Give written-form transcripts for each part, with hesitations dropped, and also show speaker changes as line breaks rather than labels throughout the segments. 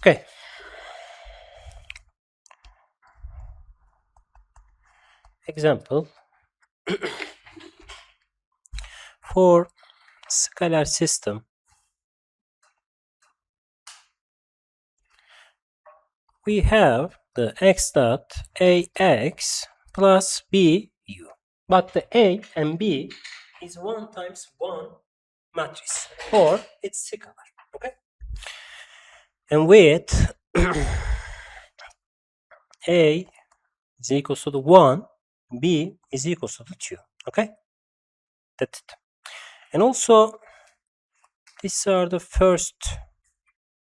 Okay. Example. For scalar system, we have the x dot ax plus bu, but the a and b is 1 times 1 matrix, or it's scalar. Okay, and with a is equals to the 1, b is equals to the 2. Okay, that's it. And also these are the first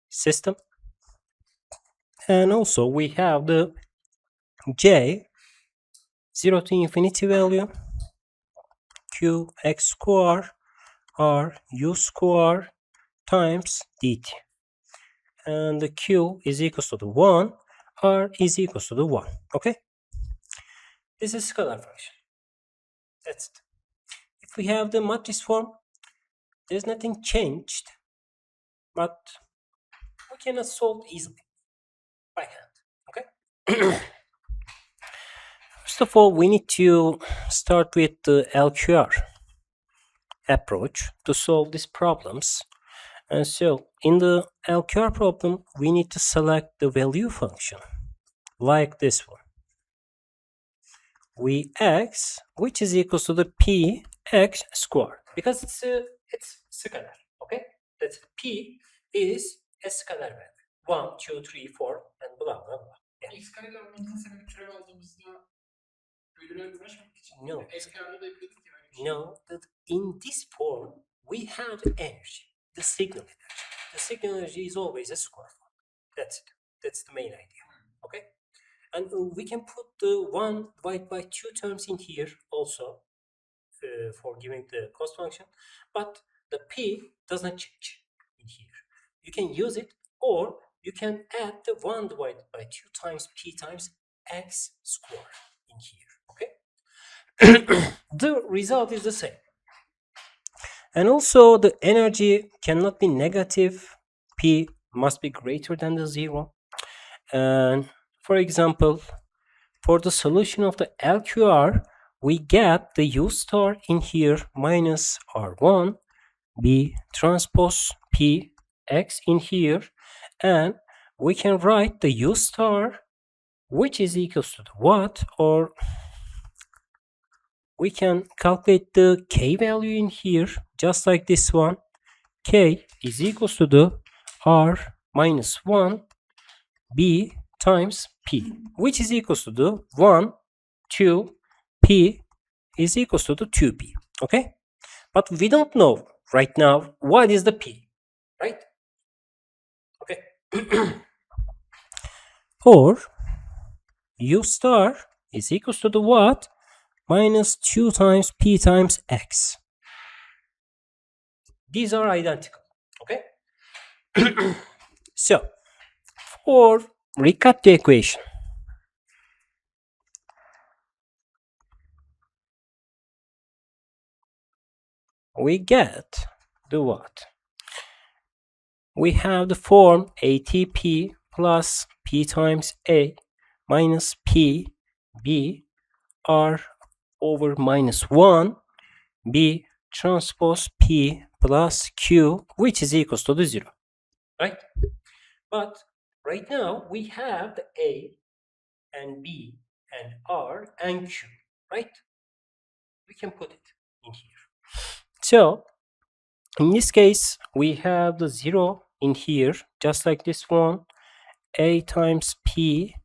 system, and also we have the j 0 to infinity value q x square r u square times dt, and the q is equals to the 1, r is equals to the 1. Okay, this is scalar function. That's it. If we have the matrix form, there's nothing changed, but we cannot solve easily by hand. Okay. First of all, we need to start with the LQR approach to solve these problems. And so in the LQR problem, we need to select the value function like this one. Vx, which is equals to the p x square, because it's scalar. Okay, that's p is a scalar value. 1, 2, 3, 4, and blah blah blah. Yeah.
X kareyle olmanın sebebi türev aldığımızda bölüne uğraşmak için.
No.
LQR'da da yapıyorduk ya öyle bir şey.
No, that in this form we have the energy, the signal energy. The signal energy is always a square form. That's it. That's the main idea. Okay, and we can put the 1 divided by 2 terms in here also for giving the cost function, but the p does not change in here. You can use it, or you can add the 1 divided by 2 times p times x square in here. Okay, the result is the same. And also the energy cannot be negative. P must be greater than the 0. And for example, for the solution of the LQR, we get the U star in here minus R1, B transpose P X in here, and we can write the U star, which is equals to the what, or we can calculate the K value in here, just like this one. K is equals to the R minus 1 B times P, which is equals to the 1, 2, P is equals to the 2P. Okay? But we don't know right now what is the P, right? Okay. Or U star is equals to the what? Minus 2 times P times X. These are identical. Okay? So, for Riccati equation, we get the what? We have the form ATP plus P times A minus P B R over minus 1 B transpose P plus Q, which is equals to the 0. Right? But right now we have the A and B and R and Q, right? We can put it in here. So in this case, we have the 0 in here, just like this one. A times P,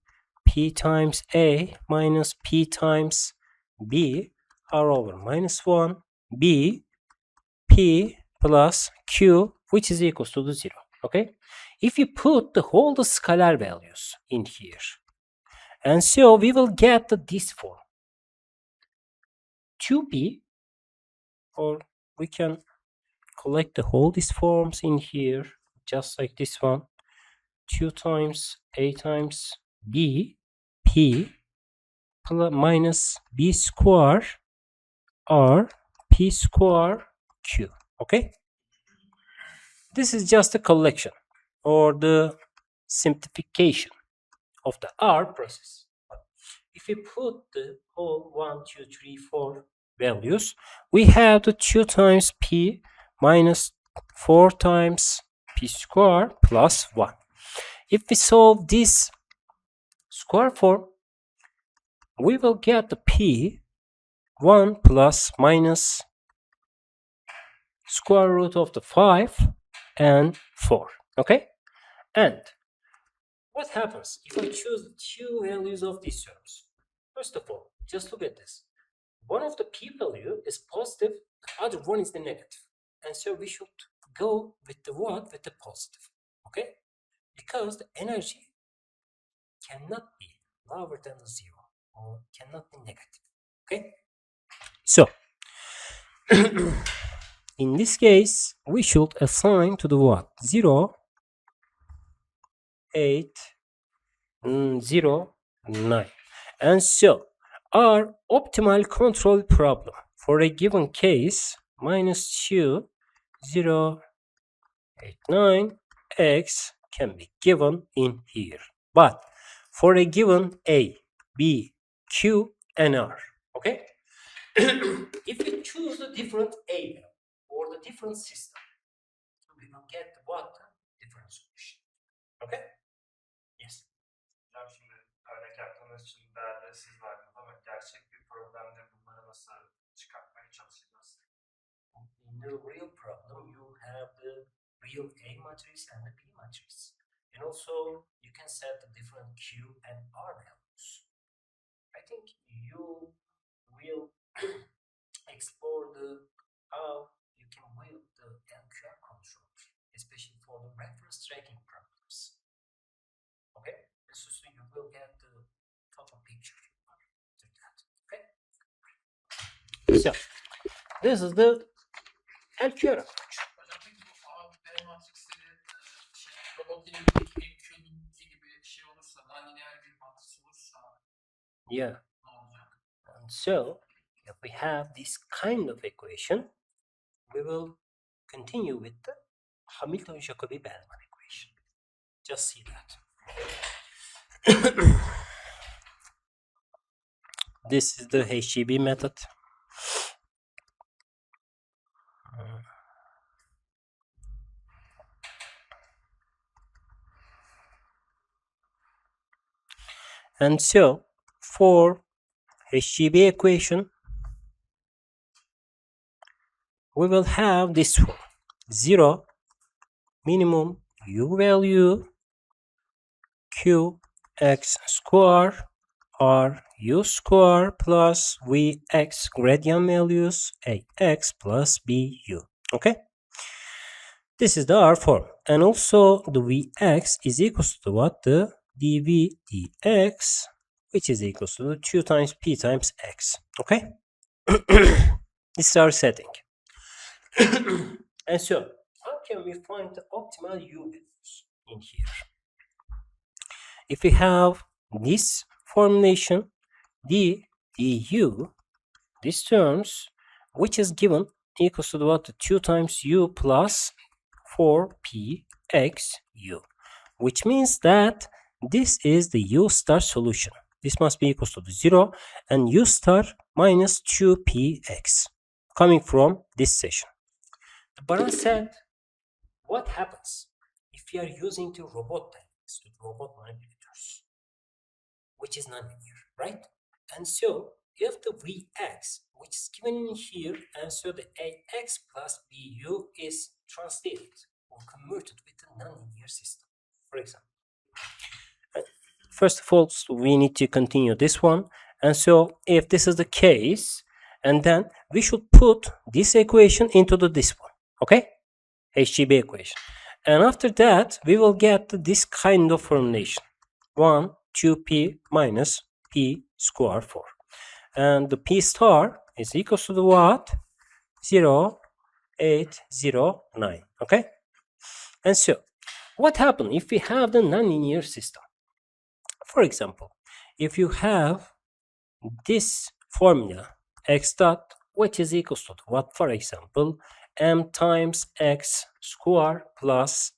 P times A minus P times B, R over minus 1, B, P plus Q, which is equals to the 0. Okay? If you put the whole scalar values in here, and so we will get this form. 2P, or we can collect the whole these forms in here, just like this one. 2 times A times B, P, plus minus B square, R, P square, Q. Okay? This is just a collection, or the simplification of the R process. If we put the whole 1, 2, 3, 4 values, we have the 2 times P minus 4 times P square plus 1. If we solve this square form, we will get the P 1 plus minus square root of the 5 and 4. Okay? And what happens if I choose the two values of these terms? First of all, just look at this. One of the P value is positive, the other one is the negative. And so we should go with the what? With the positive. Okay? Because the energy cannot be lower than the 0 or cannot be negative. Okay? So, in this case, we should assign to the what? 0, 8, 0, 9. And so, our optimal control problem for a given case, minus 2, 0, 8, 9, x can be given in here. But for a given A, B, Q, and R, okay? If we choose a different A or the different system, we will get what? Different solution. Okay? Yes.
Hocam şimdi örnek yaptığınız için değerleri siz verdiniz ama gerçek bir problemde bunları nasıl çıkartmaya çalışacağız?
In the real problem, you have the real A matrix and the P matrix. And also, you can set the different Q and R values. I think you will explore how you can build the LQR control, especially for the reference tracking problems. Okay? So you will get the total picture to that. Okay? So, this is the LQR approach.
Hocam peki bu A, B matriksleri robot dilindeki MQ'nunki gibi şey olursa, nonlinear bir matris olursa
Yeah.
ne olacak?
And so, if we have this kind of equation, we will continue with the Hamilton-Jacobi-Bellman equation. Just see that. This is the HJB method. And so, for HJB equation, we will have this one. 0 minimum U value Q x square R U square plus Vx gradient values Ax plus Bu. Okay? This is the R form. And also the Vx is equals to what? The dV dx, which is equals to the 2 times P times X. Okay? This is our setting. And so, how can we find the optimal U values in here? If we have this formulation, d du, these terms, which is given equals to what? 2 times u plus 4p x u, which means that this is the u star solution. This must be equals to the 0 and u star minus 2px coming from this session. The Baran said, what happens if we are using the robot dynamics with robot manipulators, which is nonlinear, right? And so, if the Vx, which is given in here, and so the Ax plus Bu is translated or converted with a nonlinear system, for example. First of all, we need to continue this one. And so, if this is the case, and then we should put this equation into this one, okay? HJB equation. And after that, we will get this kind of formulation. 1, 2p minus p square 4. And the p star is equals to the what? 0, 8, 0, 9. Okay? And so, what happens if we have the nonlinear system? For example, if you have this formula, x dot, which is equals to what? For example, m times x square plus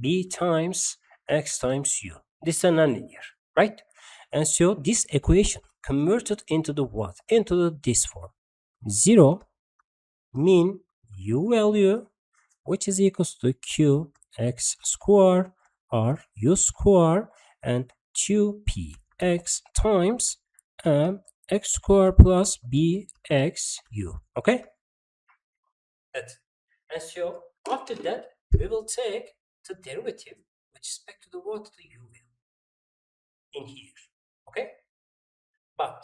b times x times u. This is a nonlinear, right? And so this equation converted into the what? Into this form. 0 mean u value, which is equals to q x square r u square and 2p x times x square plus bx u. Okay? That's, and so after that, we will take the derivative with respect to the what? The u value in here. Okay? But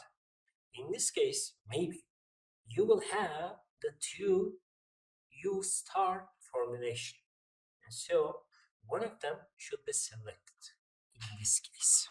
in this case, maybe you will have the two u star formulation. And so one of them should be selected in this case.